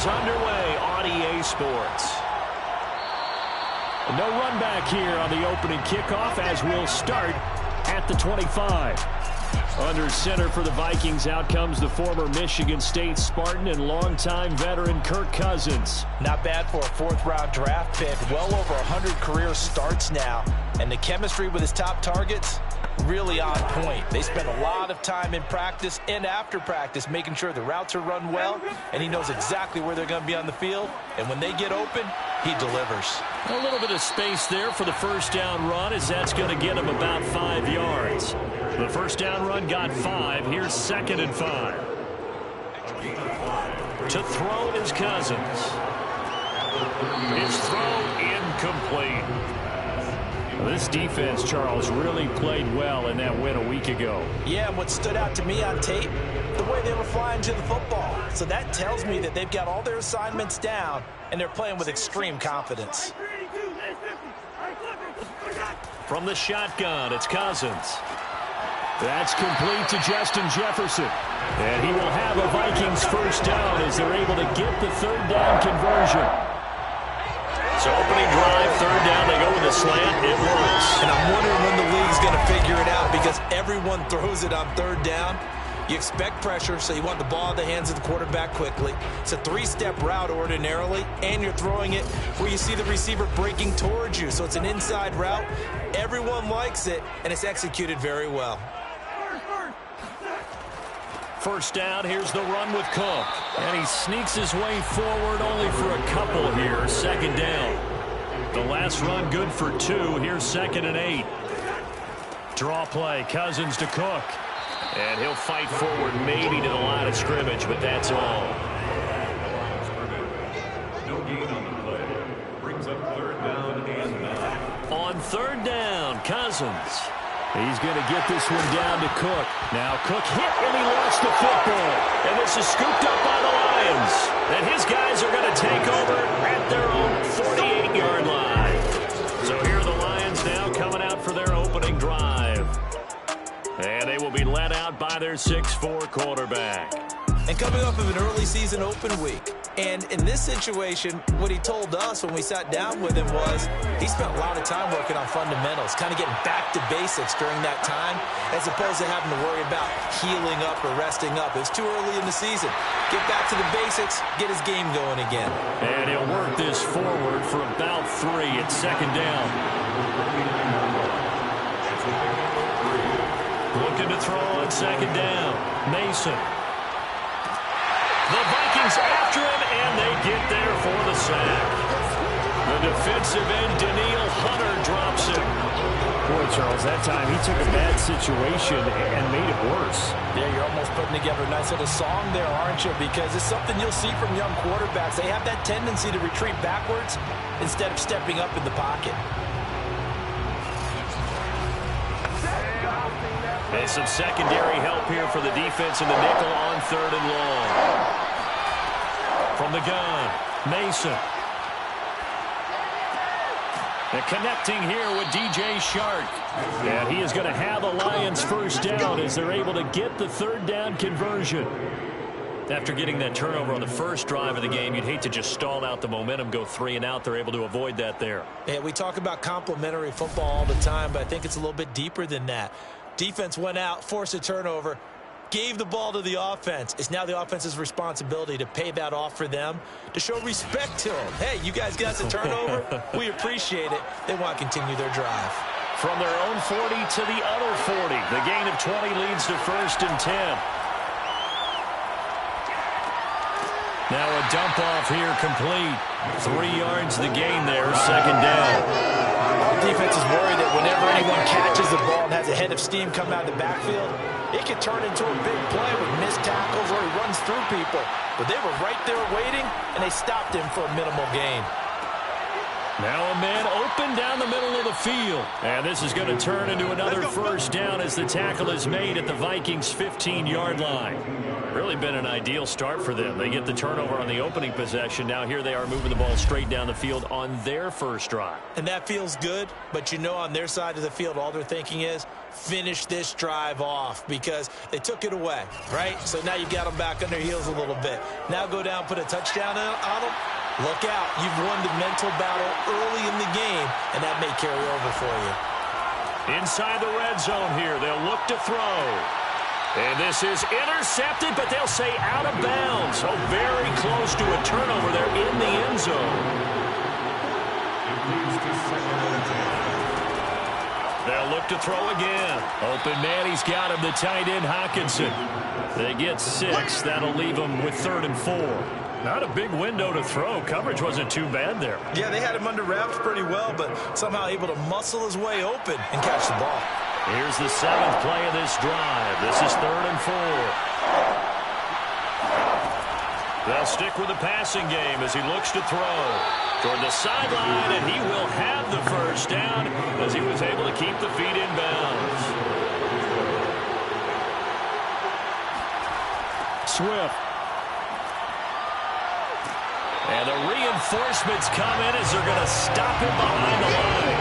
is underway on EA Sports. No run back here on the opening kickoff as we'll start at the 25. Under center for the Vikings, out comes the former Michigan State Spartan and longtime veteran Kirk Cousins. Not bad for a fourth-round draft pick. Well over 100 career starts now. And the chemistry with his top targets, really on point. They spend a lot of time in practice and after practice making sure the routes are run well, and he knows exactly where they're going to be on the field. And when they get open, he delivers. A little bit of space there for the first down run, as that's going to get him about 5 yards. The first down run got 5. Here's 2nd and 5. To throw is Cousins. His throw incomplete. This defense, Charles, really played well in that win a week ago. Yeah, and what stood out to me on tape, the way they were flying to the football. So that tells me that they've got all their assignments down, and they're playing with extreme confidence. From the shotgun, it's Cousins. That's complete to Justin Jefferson. And he will have a Vikings first down as they're able to get the third down conversion. So opening drive, third down, they go with a slant. It works. And I'm wondering when the league's going to figure it out, because everyone throws it on third down. You expect pressure, so you want the ball in the hands of the quarterback quickly. It's a three-step route ordinarily, and you're throwing it where you see the receiver breaking towards you. So it's an inside route. Everyone likes it, and it's executed very well. First down, here's the run with Cook. And he sneaks his way forward only for a couple here. Second down. The last run good for 2. Here's 2nd and 8. Draw play, Cousins to Cook. And he'll fight forward maybe to the line of scrimmage, but that's all. No gain on the play. Brings up third down and 9. On third down, Cousins. He's going to get this one down to Cook. Now Cook hit and he lost the football. And this is scooped up by the Lions. And his guys are going to take over at their own 48-yard line. So here are the Lions now coming out for their opening drive. And they will be led out by their 6'4" quarterback. And coming off of an early season open week. And in this situation, what he told us when we sat down with him was he spent a lot of time working on fundamentals, kind of getting back to basics during that time, as opposed to having to worry about healing up or resting up. It's too early in the season. Get back to the basics, get his game going again. And he'll work this forward for about 3 at second down. Looking to throw on second down. Mason. The Vikings after him, and they get there for the sack. The defensive end, Danielle Hunter, drops him. Boy, Charles, that time he took a bad situation and made it worse. Yeah, you're almost putting together a nice little song there, aren't you? Because it's something you'll see from young quarterbacks. They have that tendency to retreat backwards instead of stepping up in the pocket. And some secondary help here for the defense in the nickel on third and long. From the gun, Mason. And connecting here with DJ Shark. And he is going to have a Lions first down as they're able to get the third down conversion. After getting that turnover on the first drive of the game, you'd hate to just stall out the momentum, go 3 and out. They're able to avoid that there. Yeah, we talk about complementary football all the time, but I think it's a little bit deeper than that. Defense went out, forced a turnover, gave the ball to the offense. It's now the offense's responsibility to pay that off for them, to show respect to them. Hey, you guys got the turnover? We appreciate it. They want to continue their drive. From their own 40 to the other 40. The gain of 20 leads to 1st and 10. Now a dump off here complete. 3 yards the gain there, second down. Our defense is worried that whenever anyone catches the ball and has a head of steam come out of the backfield, it can turn into a big play with missed tackles or he runs through people. But they were right there waiting, and they stopped him for a minimal gain. Now a man open down the middle of the field. And this is going to turn into another first down as the tackle is made at the Vikings' 15-yard line. Really been an ideal start for them. They get the turnover on the opening possession. Now here they are moving the ball straight down the field on their first drive. And that feels good, but you know on their side of the field all they're thinking is finish this drive off because they took it away, right? So now you got them back on their heels a little bit. Now go down, put a touchdown on them. Look out. You've won the mental battle early in the game, and that may carry over for you. Inside the red zone here, they'll look to throw. And this is intercepted, but they'll say out of bounds. Oh, very close to a turnover there in the end zone. They'll look to throw again. Open man, he's got him, the tight end Hockenson. They get 6. That'll leave them with 3rd and 4. Not a big window to throw. Coverage wasn't too bad there. Yeah, they had him under wraps pretty well, but somehow able to muscle his way open and catch the ball. Here's the 7th play of this drive. This is 3rd and 4. They'll stick with the passing game as he looks to throw toward the sideline, and he will have the first down as he was able to keep the feet in bounds. Swift. And the reinforcements come in as they're going to stop him behind the line.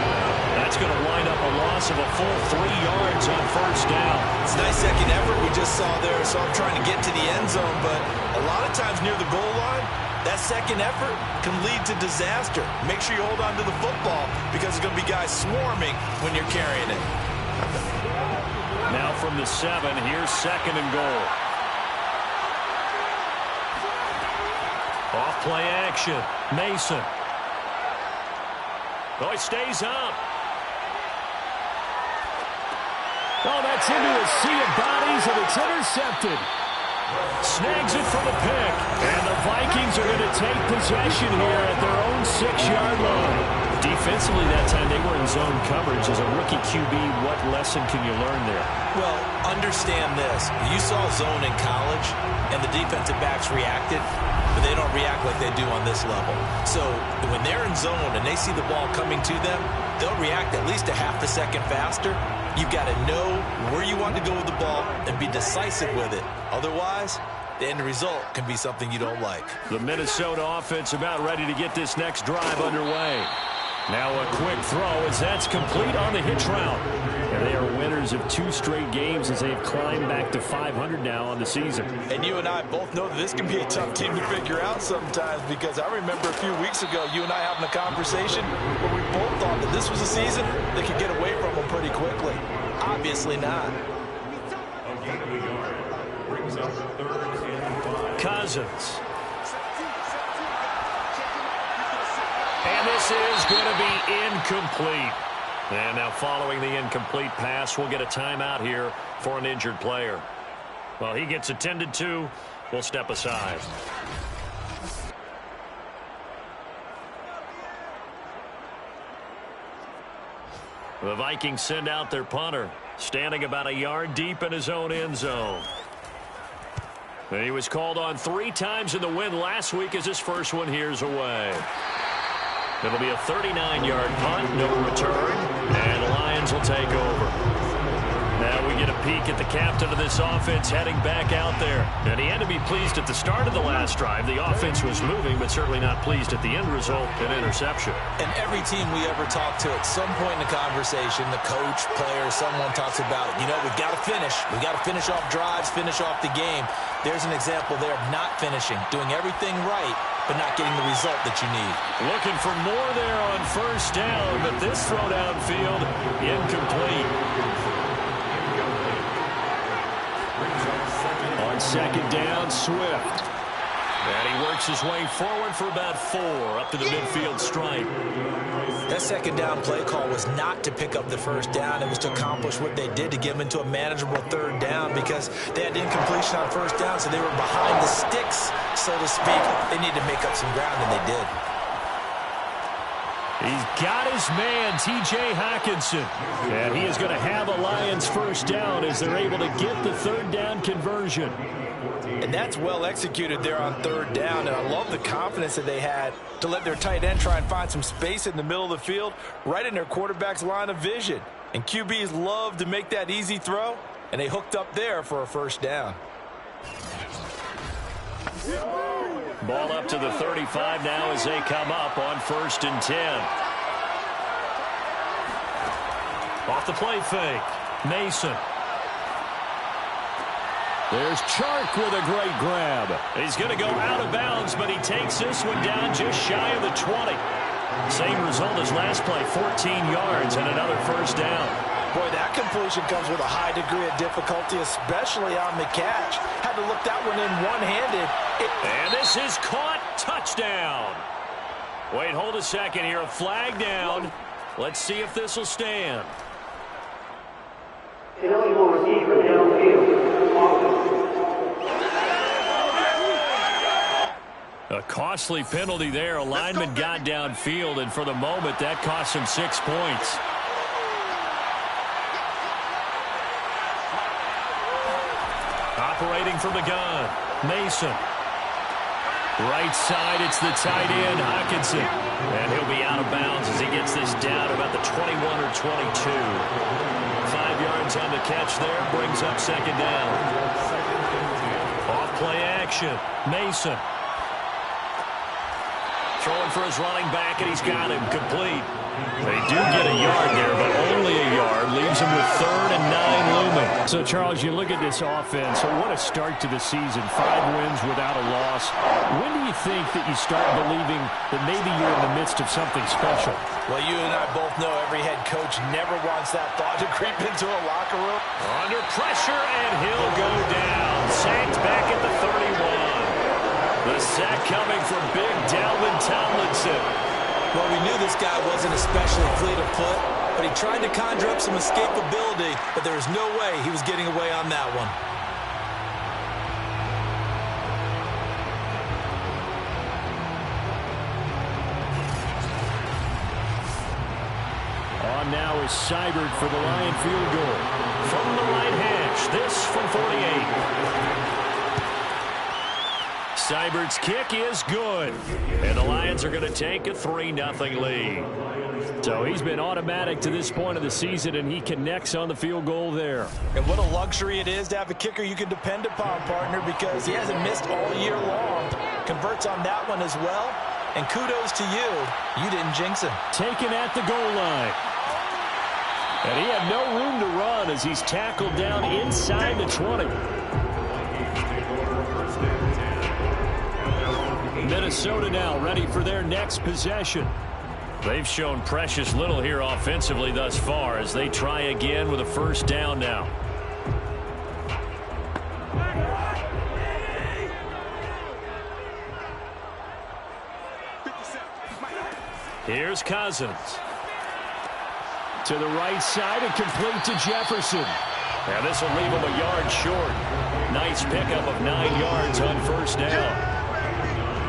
That's going to wind up a loss of a full 3 yards on first down. It's a nice second effort we just saw there, so I'm trying to get to the end zone, but a lot of times near the goal line, that second effort can lead to disaster. Make sure you hold on to the football because there's going to be guys swarming when you're carrying it. Now from the 7, here's 2nd and goal. Off play action. Mason. Oh, he stays up. Oh, that's into a sea of bodies, and it's intercepted. Snags it for the pick. And the Vikings are going to take possession here at their own 6-yard line. Defensively that time, they were in zone coverage. As a rookie QB, what lesson can you learn there? Well, understand this. You saw zone in college, and the defensive backs reacted, but they don't react like they do on this level. So when they're in zone and they see the ball coming to them, they'll react at least a half a second faster. You've got to know where you want to go with the ball and be decisive with it. Otherwise, the end result can be something you don't like. The Minnesota offense about ready to get this next drive underway. Now a quick throw as that's complete on the hitch route. And they are winners of 2 straight games as they've climbed back to 500 now on the season. And you and I both know that this can be a tough team to figure out sometimes, because I remember a few weeks ago you and I having a conversation where we both thought that this was a season that could get away from them pretty quickly. Obviously not. Cousins. And this is going to be incomplete. And now following the incomplete pass, we'll get a timeout here for an injured player. Well, he gets attended to. We'll step aside. The Vikings send out their punter, standing about a yard deep in his own end zone. And he was called on 3 times in the win last week as his first one here's away. It'll be a 39-yard punt, no return, and the Lions will take over. Now we get a peek at the captain of this offense heading back out there. And he had to be pleased at the start of the last drive. The offense was moving, but certainly not pleased at the end result, an interception. And every team we ever talk to at some point in the conversation, the coach, player, someone talks about, you know, we've got to finish. We've got to finish off drives, finish off the game. There's an example there of not finishing, doing everything right, but not getting the result that you need. Looking for more there on first down, but this throw downfield, incomplete. On second down, Swift. And he works his way forward for about 4 up to the midfield stripe. That second down play call was not to pick up the first down. It was to accomplish what they did to get them into a manageable 3rd down, because they had incompletion on first down, so they were behind the sticks, so to speak. They needed to make up some ground, and they did. He's got his man, T.J. Hockenson. And he is going to have a Lions first down as they're able to get the third down conversion. And that's well executed there on third down. And I love the confidence that they had to let their tight end try and find some space in the middle of the field, right in their quarterback's line of vision. And QBs love to make that easy throw, and they hooked up there for a first down. Ball up to the 35 now as they come up on 1st and 10. Off the play fake. Mason. There's Chark with a great grab. He's going to go out of bounds, but he takes this one down just shy of the 20. Same result as last play, 14 yards and another first down. Boy, that completion comes with a high degree of difficulty, especially on the catch. Had to look that one in one-handed. And this is caught. Touchdown. Wait, hold a second here. A flag down. Let's see if this will stand. A costly penalty there. A lineman got downfield, and for the moment, that cost him 6 points. Operating from the gun, Mason. Right side, it's the tight end, Hockenson. And he'll be out of bounds as he gets this down about the 21 or 22. 5 yards on the catch there, brings up second down. Off play action, Mason. Throwing for his running back, and he's got him complete. They do get a yard there, but only a yard. Leaves him with 3rd and 9 looming. So, Charles, you look at this offense. So what a start to the season. 5 wins without a loss. When do you think that you start believing that maybe you're in the midst of something special? Well, you and I both know every head coach never wants that thought to creep into a locker room. Under pressure, and he'll go down. Sacked back at the 31. The sack coming from big Dalvin Tomlinson. Well, we knew this guy wasn't especially fleet of foot, but he tried to conjure up some escapability, but there was no way he was getting away on that one. On now is Seibert for the Lion field goal. From the right hash, this from 48. Seibert's kick is good. And the Lions are going to take a 3-0 lead. So he's been automatic to this point of the season, and he connects on the field goal there. And what a luxury it is to have a kicker you can depend upon, partner, because he hasn't missed all year long. Converts on that one as well. And kudos to you. You didn't jinx him. Taken at the goal line. And he had no room to run as he's tackled down inside the 20. Minnesota now ready for their next possession. They've shown precious little here offensively thus far as they try again with a first down now. Here's Cousins. To the right side and complete to Jefferson. Now this will leave him a yard short. Nice pickup of 9 yards on first down.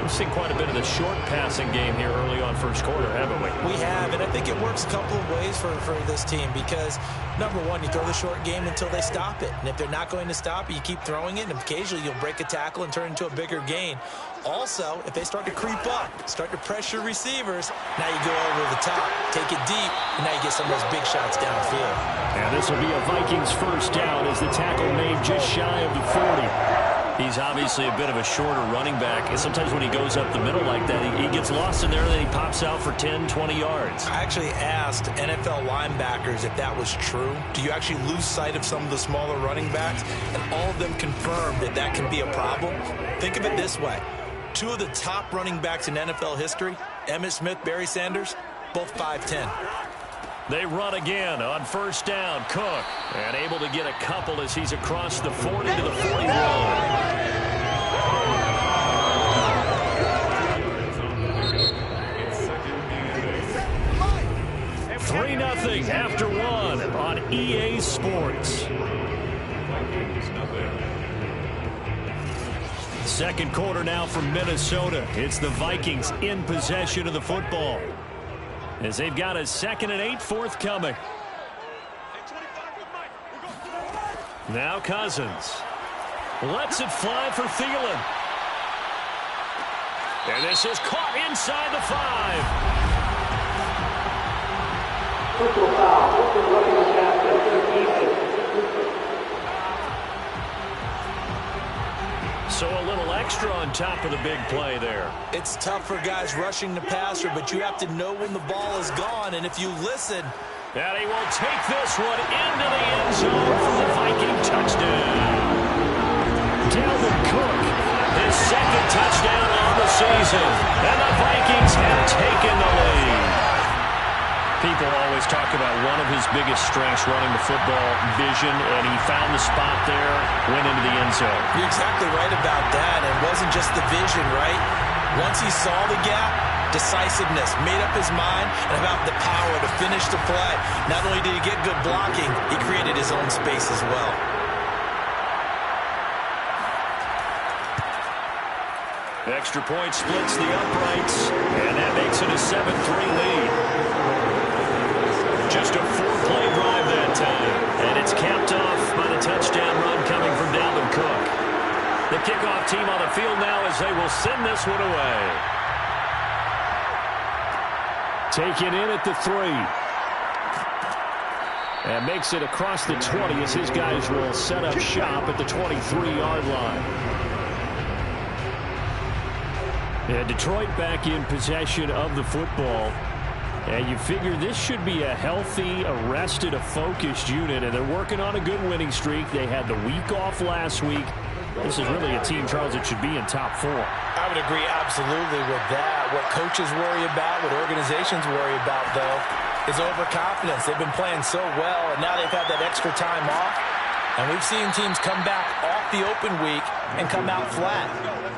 We've seen quite a bit of the short passing game here early on first quarter, haven't we? We have, and I think it works a couple of ways for this team because, number one, you throw the short game until they stop it. And if they're not going to stop it, you keep throwing it, and occasionally you'll break a tackle and turn into a bigger gain. Also, if they start to creep up, start to pressure receivers, now you go over the top, take it deep, and now you get some of those big shots downfield. And this will be a Vikings first down as the tackle made just shy of the 40. He's obviously a bit of a shorter running back, and sometimes when he goes up the middle like that, he gets lost in there, and then he pops out for 10, 20 yards. I actually asked NFL linebackers if that was true. Do you actually lose sight of some of the smaller running backs? And all of them confirmed that that can be a problem. Think of it this way. 2 of the top running backs in NFL history, Emmitt Smith, Barry Sanders, both 5'10". They run again on first down. Cook, and able to get a couple as he's across the 40 to the 41. 3-0 after 1 on EA Sports. Second quarter now from Minnesota. It's the Vikings in possession of the football. as they've got a 2nd and 8 forthcoming. Now Cousins lets it fly for Thielen. And this is caught inside the 5. So a little extra on top of the big play there. It's tough for guys rushing the passer, but you have to know when the ball is gone. And if you listen... And he will take this one into the end zone for the Viking touchdown. Dalvin Cook, his 2nd touchdown on the season. And the Vikings have taken the lead. People always talk about one of his biggest strengths running the football, vision, and he found the spot there, went into the end zone. You're exactly right about that. It wasn't just the vision, right? Once he saw the gap, decisiveness, made up his mind, and about the power to finish the play. Not only did he get good blocking, he created his own space as well. Extra point splits the uprights, and that makes it a 7-3 lead. Just a 4-play drive that time, and it's capped off by the touchdown run coming from Dalvin Cook. The kickoff team on the field now as they will send this one away. Taken in at the 3. And makes it across the 20 as his guys will set up shop at the 23-yard line. And Detroit back in possession of the football. And you figure this should be a healthy, arrested, a focused unit. And they're working on a good winning streak. They had the week off last week. This is really a team, Charles, that should be in top 4. I would agree absolutely with that. What coaches worry about, what organizations worry about, though, is overconfidence. They've been playing so well, and now they've had that extra time off. And we've seen teams come back off the open week and come out flat.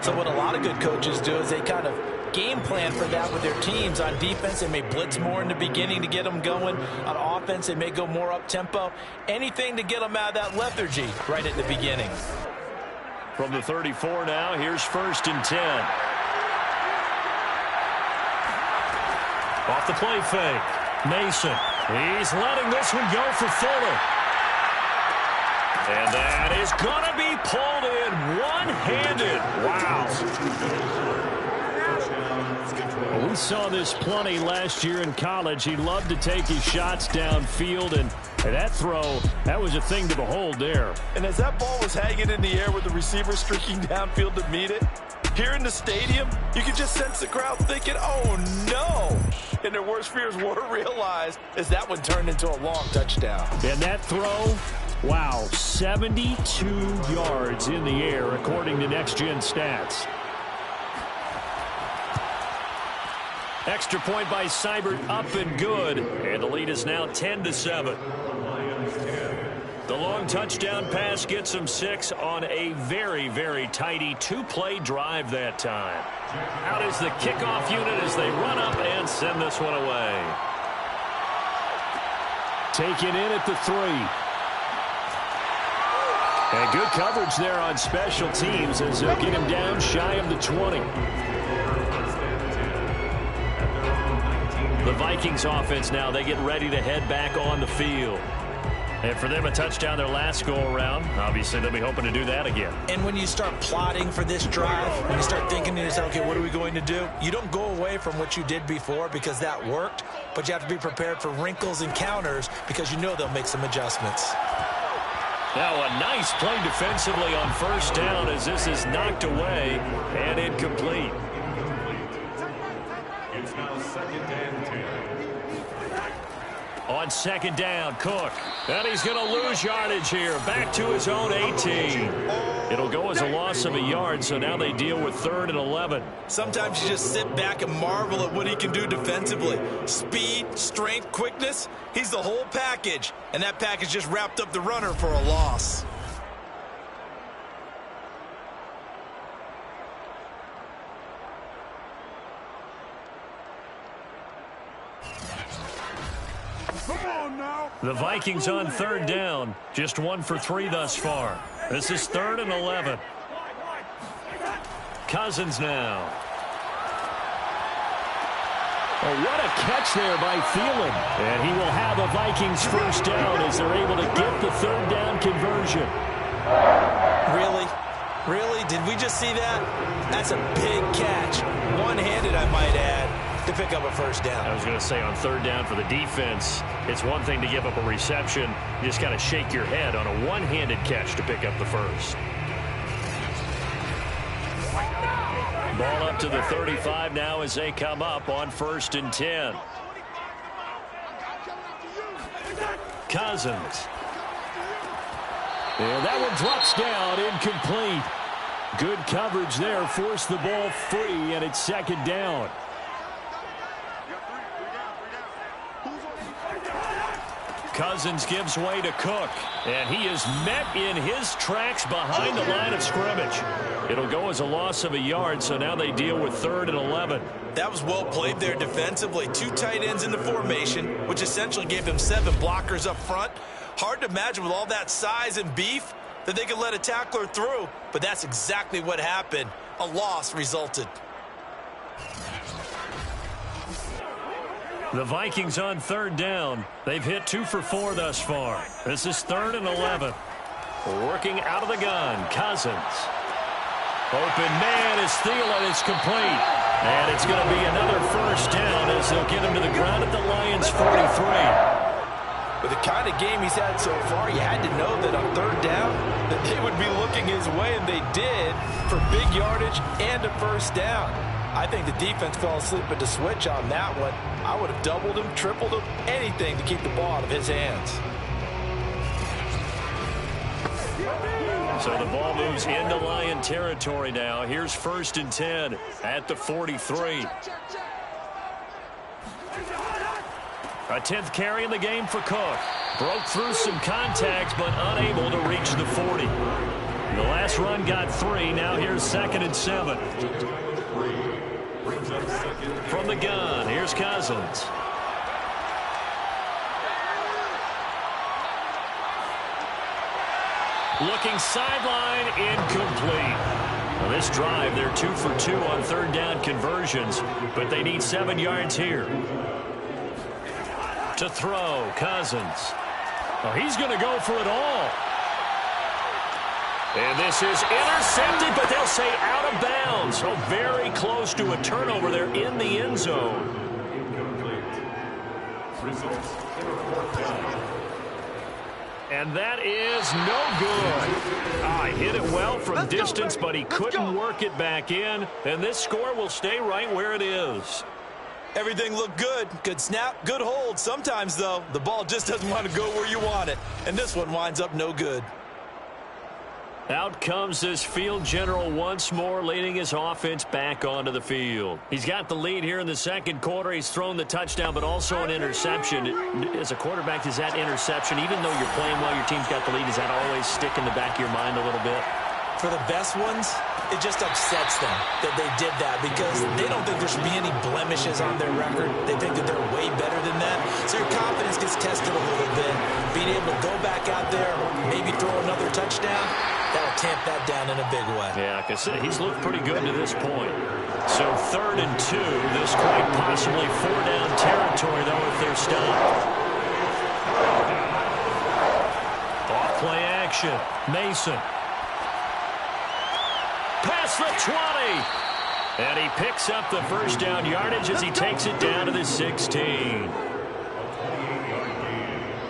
So what a lot of good coaches do is they kind of game plan for that with their teams. On defense, they may blitz more in the beginning to get them going. On offense, they may go more up-tempo. Anything to get them out of that lethargy right at the beginning. From the 34 now, here's 1st and 10. Off the play fake. Mason. He's letting this one go for Fuller. And that is going to be pulled in one-handed. Wow. Well, we saw this plenty last year in college. He loved to take his shots downfield, and that throw, that was a thing to behold there. And as that ball was hanging in the air with the receiver streaking downfield to meet it, here in the stadium, you could just sense the crowd thinking, oh, no. And their worst fears were realized as that one turned into a long touchdown. And that throw, wow, 72 yards in the air, according to Next Gen Stats. Extra point by Seibert, up and good. And the lead is now 10-7. The long touchdown pass gets them 6 on a very, very tidy 2-play drive that time. Out is the kickoff unit as they run up and send this one away. Taken in at the 3. And good coverage there on special teams as they'll get him down shy of the 20. The Vikings offense now, they get ready to head back on the field. And for them, a touchdown their last go-around. Obviously, they'll be hoping to do that again. And when you start plotting for this drive, when you start thinking to yourself, okay, what are we going to do? You don't go away from what you did before because that worked, but you have to be prepared for wrinkles and counters because you know they'll make some adjustments. Now a nice play defensively on 1st down as this is knocked away and incomplete. It's now 2nd and 10. On 2nd down, Cook. And he's going to lose yardage here. Back to his own 18. It'll go as a loss of a yard, so now they deal with 3rd and 11. Sometimes you just sit back and marvel at what he can do defensively. Speed, strength, quickness. He's the whole package. And that package just wrapped up the runner for a loss. The Vikings on 3rd down. Just 1 for 3 thus far. This is 3rd and 11. Cousins now. Oh, what a catch there by Thielen. And he will have a Vikings first down as they're able to get the third down conversion. Really? Really? Did we just see that? That's a big catch. One-handed, I might add, to pick up a first down. I was going to say on third down for the defense, it's one thing to give up a reception. You just got to shake your head on a one-handed catch to pick up the first. Ball up to the 35 now as they come up on 1st and 10. Cousins. And that one drops down, incomplete. Good coverage there, forced the ball free, and it's 2nd down. Cousins gives way to Cook, and he is met in his tracks behind the line of scrimmage. It'll go as a loss of a yard, so now they deal with 3rd and 11. That was well played there defensively. 2 tight ends in the formation, which essentially gave them 7 blockers up front. Hard to imagine with all that size and beef that they could let a tackler through, but that's exactly what happened. A loss resulted. The Vikings on 3rd down. They've hit 2 for 4 thus far. This is 3rd and 11. Working out of the gun, Cousins. Open man is Thielen. It's complete. And it's going to be another first down as they'll get him to the ground at the Lions' 43. With the kind of game he's had so far, you had to know that on 3rd down that they would be looking his way, and they did, for big yardage and a first down. I think the defense fell asleep at the switch on that one. I would have doubled him, tripled him, anything to keep the ball out of his hands. So the ball moves into Lion territory now. Here's 1st and 10 at the 43. A 10th carry in the game for Cook. Broke through some contacts, but unable to reach the 40. The last run got 3. Now here's 2nd and 7. From the gun, here's Cousins. Looking sideline, incomplete. Now this drive, they're 2 for 2 on 3rd down conversions, but they need 7 yards here. To throw, Cousins. Oh, he's going to go for it all. And this is intercepted, but they'll say out of bounds. So very close to a turnover there in the end zone. And that is no good. Hit it well from distance, but he couldn't work it back in. And this score will stay right where it is. Everything looked good. Good snap, good hold. Sometimes, though, the ball just doesn't want to go where you want it. And this one winds up no good. Out comes this field general once more, leading his offense back onto the field. He's got the lead here in the 2nd quarter. He's thrown the touchdown, but also an interception. As a quarterback, does that interception, even though you're playing well, your team's got the lead, does that always stick in the back of your mind a little bit? For the best ones, it just upsets them that they did that because they don't think there should be any blemishes on their record. They think that they're way better than that. So your confidence gets tested a little bit. Being able to go back out there, maybe throw another touchdown, that'll tamp that down in a big way. Yeah, like I said, he's looked pretty good to this point. So 3rd and 2, this quite possibly 4-down territory, though, if they're stopped. Off play action, Mason. Past the 20. And he picks up the first down yardage as he takes it down to the 16.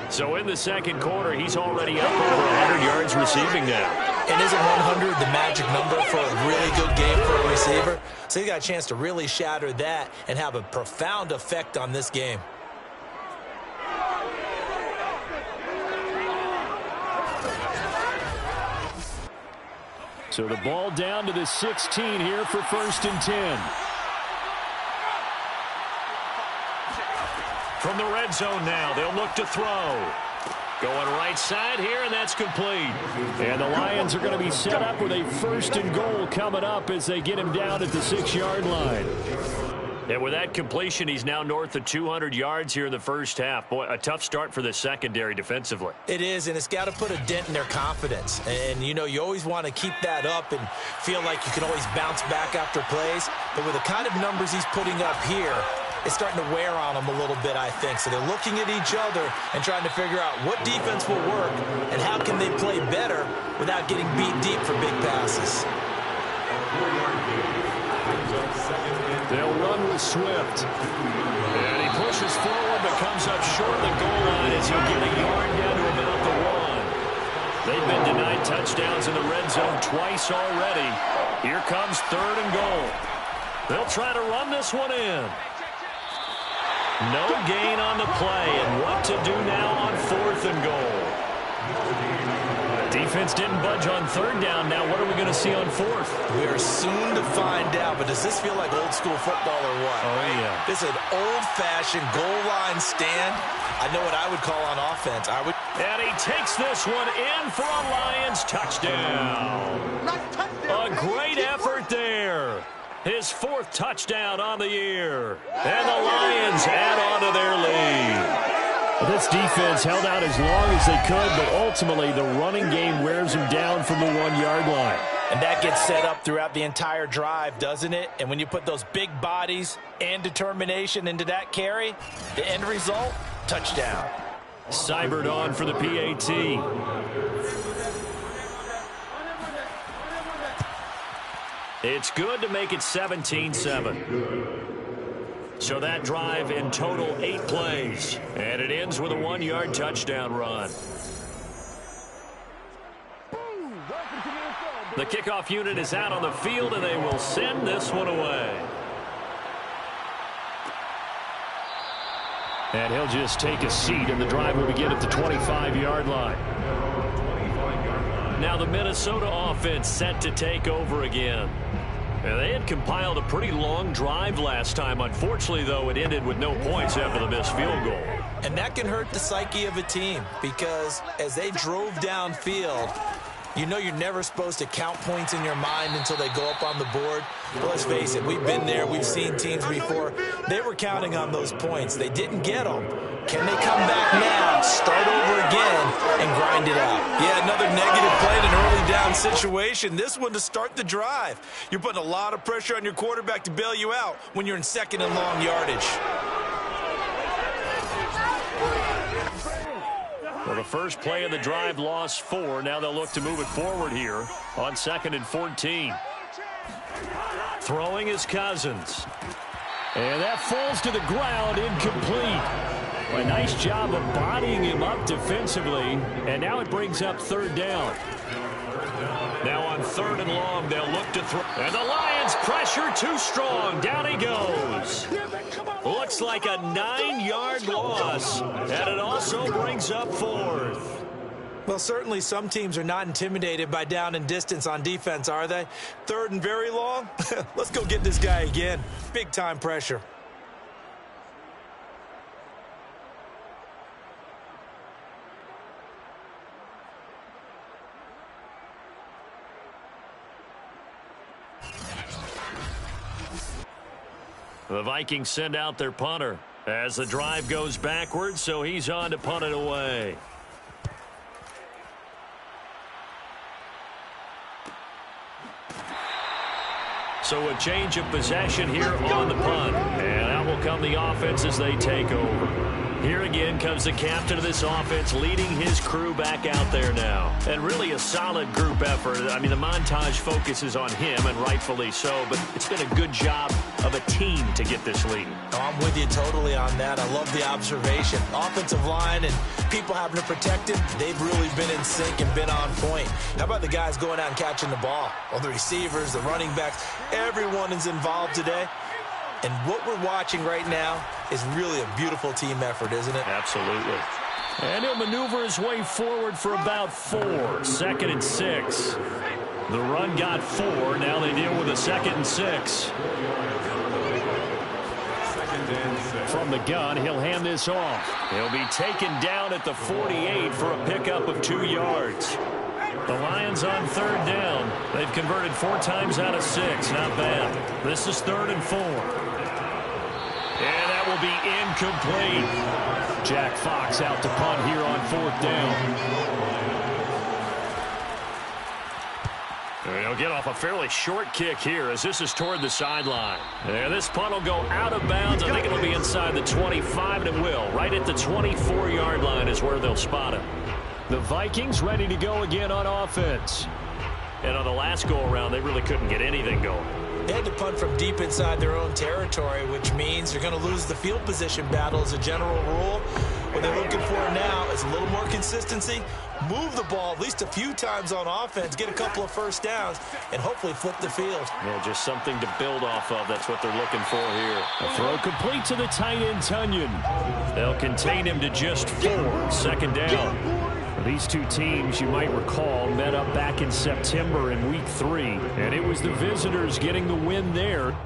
So in the 2nd quarter, he's already up over 100 yards receiving now. And isn't 100 the magic number for a really good game for a receiver? So he got a chance to really shatter that and have a profound effect on this game. So the ball down to the 16 here for 1st and 10. From the red zone now, they'll look to throw. Going right side here, and that's complete. And the Lions are going to be set up with a 1st and goal coming up as they get him down at the 6-yard line. And with that completion, he's now north of 200 yards here in the first half. Boy, a tough start for the secondary defensively. It is, and it's got to put a dent in their confidence. And, you know, you always want to keep that up and feel like you can always bounce back after plays. But with the kind of numbers he's putting up here, is starting to wear on them a little bit, I think. So they're looking at each other and trying to figure out what defense will work and how can they play better without getting beat deep for big passes. They'll run with Swift. And he pushes forward but comes up short of the goal line as he'll get a yard down to about the 1. They've been denied touchdowns in the red zone twice already. Here comes 3rd and goal. They'll try to run this one in. No gain on the play, and what to do now on 4th and goal. Defense didn't budge on 3rd down. Now what are we going to see on 4th? We are soon to find out, but does this feel like old school football or what? Oh, yeah. This is an old-fashioned goal line stand. I know what I would call on offense. And he takes this one in for a Lions touchdown. A great effort there. His 4th touchdown on the year. And the Lions add on to their lead. This defense held out as long as they could, but ultimately the running game wears them down from the 1-yard line. And that gets set up throughout the entire drive, doesn't it? And when you put those big bodies and determination into that carry, the end result, touchdown. Seibert on for the PAT. It's good to make it 17-7. So that drive in total 8 plays. And it ends with a 1-yard touchdown run. The kickoff unit is out on the field, and they will send this one away. And he'll just take a seat, and the drive will begin at the 25-yard line. Now the Minnesota offense set to take over again. And they had compiled a pretty long drive last time. Unfortunately, though, it ended with no points after the missed field goal. And that can hurt the psyche of a team because as they drove downfield, you know you're never supposed to count points in your mind until they go up on the board. But let's face it, we've been there. We've seen teams before. They were counting on those points. They didn't get them. Can they come back now, start over again, and grind it out? Yeah, another negative play in an early down situation. This one to start the drive. You're putting a lot of pressure on your quarterback to bail you out when you're in 2nd and long yardage. Well, the first play of the drive lost 4. Now they'll look to move it forward here on 2nd and 14. Throwing is Cousins. And that falls to the ground, incomplete. A nice job of bodying him up defensively. And now it brings up 3rd down. Now on 3rd and long, they'll look to throw. And the Lions pressure too strong. Down he goes. Looks like a 9-yard loss. And it also brings up 4th. Well, certainly some teams are not intimidated by down and distance on defense, are they? 3rd and very long? Let's go get this guy again. Big time pressure. The Vikings send out their punter as the drive goes backwards, so he's on to punt it away. So a change of possession here on the punt. And out will come the offense as they take over. Here again comes the captain of this offense leading his crew back out there now. And really a solid group effort. I mean, the montage focuses on him, and rightfully so, but it's been a good job of a team to get this lead. Oh, I'm with you totally on that. I love the observation. Offensive line and people having to protect him, they've really been in sync and been on point. How about the guys going out and catching the ball? Well, the receivers, the running backs, everyone is involved today. And what we're watching right now is really a beautiful team effort, isn't it? Absolutely. And he'll maneuver his way forward for about 4. 2nd and 6. The run got 4. Now they deal with a 2nd and 6. From the gun, he'll hand this off. He'll be taken down at the 48 for a pickup of 2 yards. The Lions on 3rd down. They've converted 4 times out of 6. Not bad. This is 3rd and 4. And that will be incomplete. Jack Fox out to punt here on 4th down. He'll get off a fairly short kick here as this is toward the sideline. And this punt will go out of bounds. I think it'll be inside. inside the 25, and it will. Right at the 24-yard line is where they'll spot him. The Vikings ready to go again on offense. And on the last go-around, they really couldn't get anything going. They had to punt from deep inside their own territory, which means you're going to lose the field position battle as a general rule. What they're looking for now is a little more consistency, move the ball at least a few times on offense, get a couple of first downs, and hopefully flip the field. Yeah, just something to build off of. That's what they're looking for here. A throw complete to the tight end, Tunyon. They'll contain him to just 4. Second down. These two teams, you might recall, met up back in September in Week 3, and it was the visitors getting the win there.